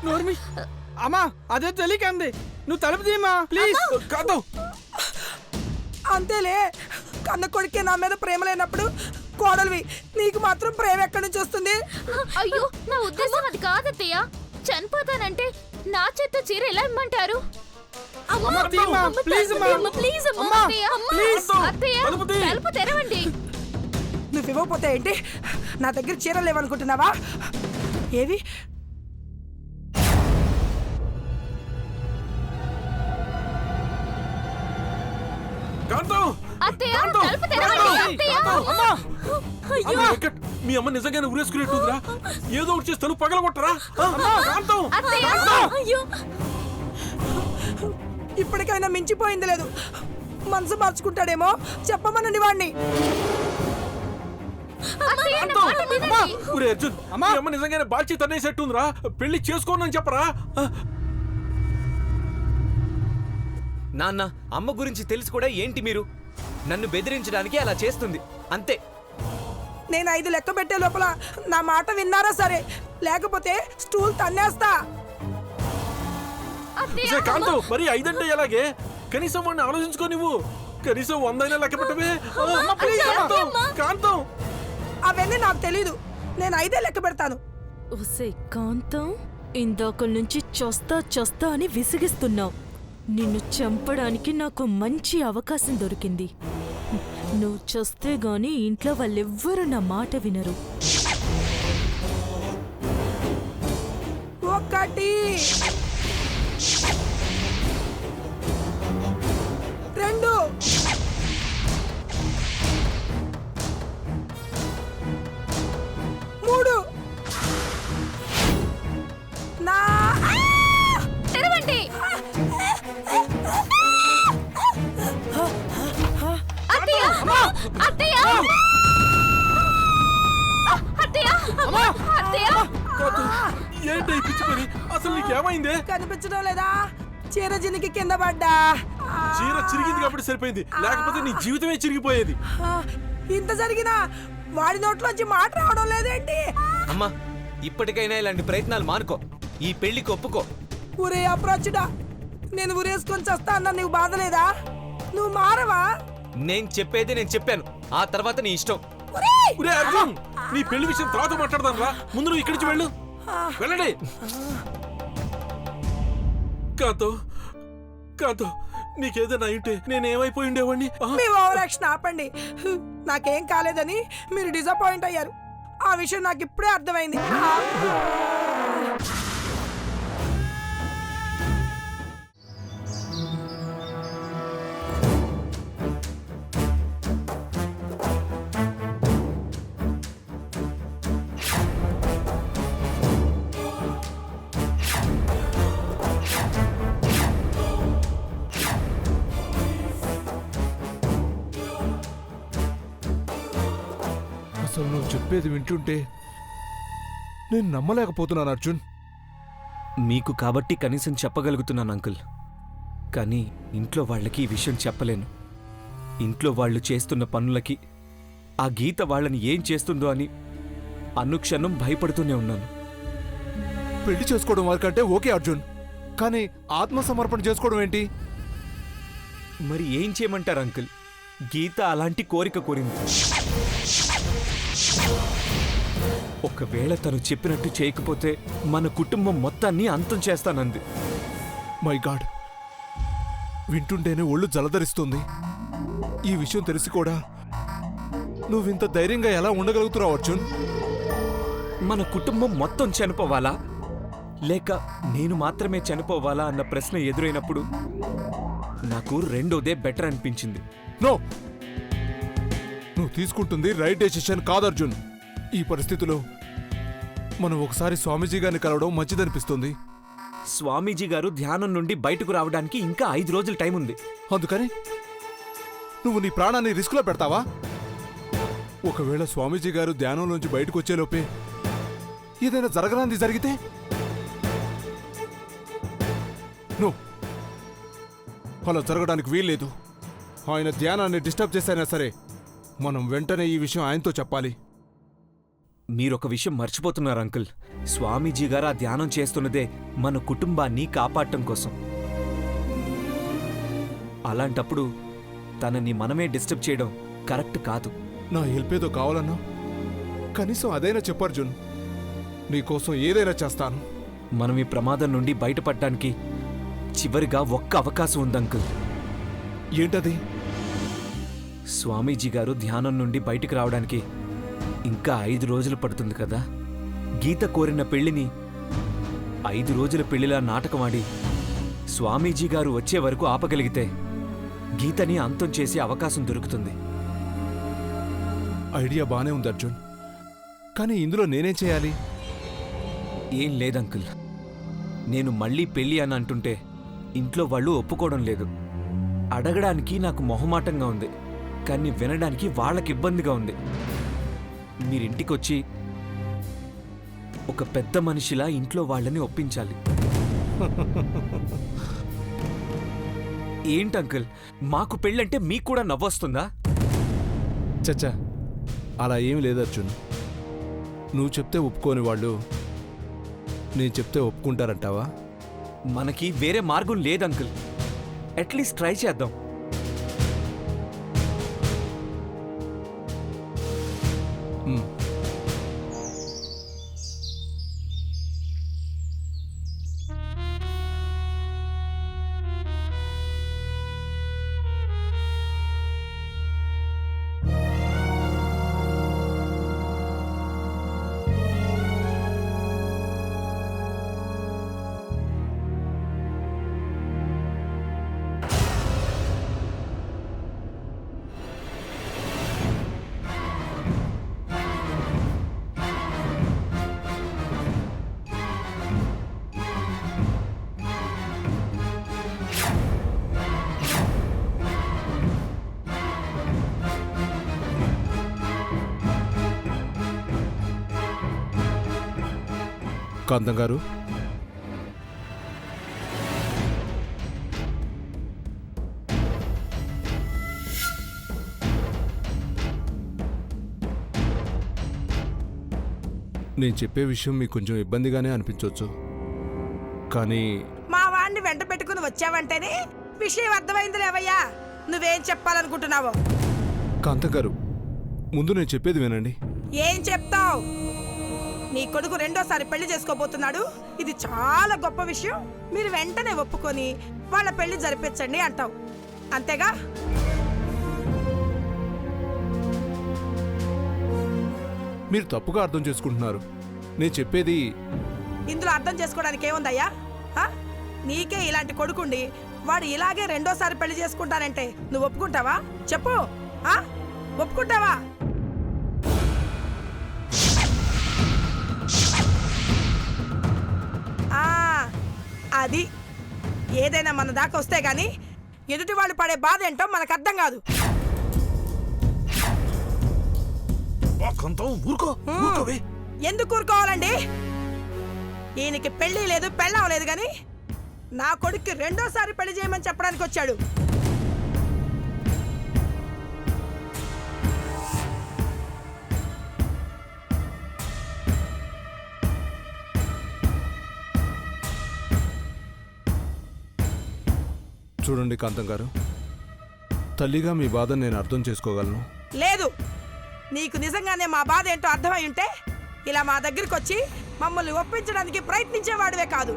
నోర్మి అమ్మా అదే తెలియకంది నువ్వు తలుపు తీయమ్మా ప్లీజ్. కాదు అంతేలే, కన్న కొడుకే నా మీద ప్రేమ లేనప్పుడు కోడలివి నీకు మాత్రం ప్రేమ ఎక్కడి నుంచి వస్తుంది? అయ్యో నా ఉద్దేశం అది కాదత్తయ్య. చనిపోతానంటే నా చేత చీర ఎలా ఇమ్మంటారు? అమ్మా తీయమ్మా ప్లీజ్ అమ్మా ప్లీజ్ అమ్మా ప్లీజ్. తలుపు తెరవండి. నువ్వు ఇవ్వకపోతే ఏంటి? నా దగ్గర చీరలు లేవనుకుంటున్నావా? ఏవి? మీ అమ్మ నిజంగానే ఉరేసుకునేట్టుందిరా. ఏదో ఒకటి చేసి తలుపు పగలగొట్టరా. ఇప్పటికైనా మించిపోయింది లేదు. మనసు మార్చుకుంటాడేమో చెప్పమనండి వాడిని. అర్జున్ అమ్మ నిజంగానే బాల్చి తన్నేసేట్టుందిరా. పెళ్లి చేసుకోనని చెప్పరా. నాన్న అమ్మ గురించి తెలిసి కూడా ఏంటి మీరు నన్ను బెదిరించడానికి అలా చేస్తుంది అంతే. నేను 5 లెక్క పెట్టే లోపల నా మాట విన్నారా సరే, లేకపోతే స్టూల్ తన్నేస్తా. కాంతం మరి 5 అంటే ఎలాగే? కనీసం వాడిని ఆలోచించుకో. నువ్వు కనీసం 100 అయినా లెక్క పెట్టవే. కాంతం అవన్నీ నాకు తెలీదు. నేను 5 లెక్క పెడతాను. ఒసే కాంతం, ఇందాక నుంచి చస్తా అని విసిగిస్తున్నావు. నిన్ను చంపడానికి నాకు మంచి అవకాశం దొరికింది. నువ్వు చస్తే గాని ఇంట్లో వాళ్ళెవ్వరూ నా మాట వినరు. 1 2 3 నా తెరవండి. ఏంటి పిచ్చి పని? అసలు నీకేమైంది? కనిపించడం లేదా? చీర జినికి కింద పడ్డా. చీర చిరిగింది కాబట్టి సరిపోయింది, లేకపోతే నీ జీవితమే చిరిగిపోయేది. ఇంత జరిగినా వాడి నోట్లోంచి మాట రావడం లేదేంటి? అమ్మా ఇప్పటికైనా ఇలాంటి ప్రయత్నాలు మానుకో. ఈ పెళ్లికి ఒప్పుకో. ఊరే అప్రాచుడా, నేను ఊరేసుకొని చస్తా అన్నా నీకు బాధ లేదా? నువ్వు మారవా? నేను చెప్పేది నేను చెప్పాను, ఆ తర్వాత నీ ఇష్టం. అర్జున్ నీ పెళ్లి విషయం తర్వాత మాట్లాడదాం రా. ముందు నువ్వు ఇక్కడి నుంచి వెళ్ళు. వెళ్ళండి. కాతో నీకేదైనా అయింటే నేనేమైపోయి ఉండేవాడిని. మీ ఓవరాక్షన్ ఆపండి. నాకేం కాలేదని మీరు డిసప్పాయింట్ అయ్యారు. ఆ విషయం నాకు ఇప్పుడే అర్థమైంది. అసలు నువ్వు చెప్పేది వింటుంటే నేను నమ్మలేకపోతున్నాను అర్జున్. మీకు కాబట్టి కనీసం చెప్పగలుగుతున్నాను అంకుల్. కానీ ఇంట్లో వాళ్ళకి ఈ విషయం చెప్పలేను. ఇంట్లో వాళ్ళు చేస్తున్న పనులకి ఆ గీత వాళ్ళని ఏం చేస్తుందో అని అనుక్షణం భయపడుతూనే ఉన్నాను. పెళ్లి చేసుకోవడం వరకంటే ఓకే అర్జున్, కానీ ఆత్మసమర్పణ చేసుకోవడం ఏంటి? మరి ఏం చేయమంటారు అంకుల్? గీత అలాంటి కోరిక కోరింది. ఒకవేళ తను చెప్పినట్టు చేయకపోతే మన కుటుంబం మొత్తాన్ని అంతం చేస్తానంది. మై గాడ్, వింటుంటేనే ఒళ్ళు జలధరిస్తుంది. ఈ విషయం తెలిసి కూడా నువ్వింత ధైర్యంగా ఎలా ఉండగలుగుతున్నావు అర్జున్? మన కుటుంబం మొత్తం చనిపోవాలా లేక నేను మాత్రమే చనిపోవాలా అన్న ప్రశ్న ఎదురైనప్పుడు నాకు రెండోదే బెటర్ అనిపించింది. నో, నువ్వు తీసుకుంటుంది రైట్ డెసిషన్ కాదు అర్జున్. ఈ పరిస్థితిలో మనం ఒకసారి స్వామీజీ గారిని కలవడం మంచిదనిపిస్తుంది. స్వామీజీ గారు ధ్యానం నుండి బయటకు రావడానికి ఇంకా 5 రోజుల టైం ఉంది. అందుకని నువ్వు నీ ప్రాణాన్ని రిస్క్లో పెడతావా? ఒకవేళ స్వామీజీ గారు ధ్యానంలోంచి బయటకు వచ్చేలోపే ఏదైనా జరగరాంది జరిగితే? నో, అలా జరగడానికి వీల్లేదు. ఆయన ధ్యానాన్ని డిస్టర్బ్ చేసైనా సరే మనం వెంటనే ఈ విషయం ఆయనతో చెప్పాలి. మీరొక విషయం మర్చిపోతున్నారు అంకుల్. స్వామీజీ గారు ఆ ధ్యానం చేస్తున్నదే మన కుటుంబాన్ని కాపాడటం కోసం. అలాంటప్పుడు తనని మనమే డిస్టర్బ్ చేయడం కరెక్ట్ కాదు. నా హెల్ప్ ఏదో కావాలన్నా కనీసం అదైనా చెప్పు అర్జున్. నీకోసం ఏదైనా చేస్తాను. మనం ఈ ప్రమాదం నుండి బయటపడటానికి చివరిగా ఒక్క అవకాశం ఉంది అంకుల్. ఏంటది? స్వామీజీ గారు ధ్యానం నుండి బయటికి రావడానికి ఇంకా 5 రోజులు పడుతుంది కదా. గీత కోరిన పెళ్లిని 5 రోజుల పెళ్లిలా నాటకమాడి స్వామీజీ గారు వచ్చే వరకు ఆపగలిగితే గీతని అంతం చేసే అవకాశం దొరుకుతుంది. ఐడియా బానే ఉంది అర్జున్, కానీ ఇందులో నేనేం చేయాలి? ఏం లేదంకుల్. నేను మళ్ళీ పెళ్లి అని అంటుంటే ఇంట్లో వాళ్ళు ఒప్పుకోవడం లేదు. అడగడానికి నాకు మొహమాటంగా ఉంది, కానీ వినడానికి వాళ్ళకి ఇబ్బందిగా ఉంది. మీరింటికొచ్చి ఒక పెద్ద మనిషిలా ఇంట్లో వాళ్ళని ఒప్పించాలి. ఏంటంకుల్, మాకు పెళ్ళంటే మీకు కూడా నవ్వొస్తుందా? చచ్చా, అలా ఏం లేదు అర్జున్. నువ్వు చెప్తే ఒప్పుకోని వాళ్ళు నేను చెప్తే ఒప్పుకుంటారంటావా? మనకి వేరే మార్గం లేదంకుల్. అట్లీస్ట్ ట్రై చేద్దాం. కాంతం గారు, నేను చెప్పే విషయం మీకు కొంచెం ఇబ్బందిగానే అనిపించవచ్చు, కానీ మా వాడిని వెంట పెట్టుకుని వచ్చావంటేనే విషయం అర్థమైందిలేవయ్యా. నువ్వేం చెప్పాలనుకుంటున్నావో? కాంతం గారు, ముందు నేను చెప్పేది వినండి. ఏం చెప్తావు? నీ కొడుకు రెండోసారి పెళ్లి చేసుకోబోతున్నాడు. ఇది చాలా గొప్ప విషయం. మీరు వెంటనే ఒప్పుకొని వాళ్ళ పెళ్లి జరిపించండి అంటావు, అంతేగా? మీరు తప్పుగా అర్థం చేసుకుంటున్నారు. నేను చెప్పేది ఇందులో అర్థం చేసుకోవడానికి ఏముందయ్యా? ఆ? నీకే ఇలాంటి కొడుకుండి వాడు ఇలాగే రెండోసారి పెళ్లి చేసుకుంటానంటే నువ్వు ఒప్పుకుంటావా? చెప్పు. ఆ? ఒప్పుకుంటావా? అది ఏదైనా మన దాకా వస్తే గాని ఎదుటి వాళ్ళు పడే బాధ ఏంటో మనకు అర్థం కాదు. ఎందుకు ఊరుకోవాలండి? ఈయనకి పెళ్లి లేదు, పెళ్ళం లేదు, గాని నా కొడుక్కి రెండోసారి పెళ్లి చేయమని చెప్పడానికి వచ్చాడు. చూడండి కాంతం గారు, తల్లిగా మీ బాధను నేను అర్థం చేసుకోగలను. లేదు, నీకు నిజంగానే మా బాధ ఏంటో అర్థమై ఉంటే ఇలా మా దగ్గరికి వచ్చి మమ్మల్ని ఒప్పించడానికి ప్రయత్నించేవాడివే కాదు.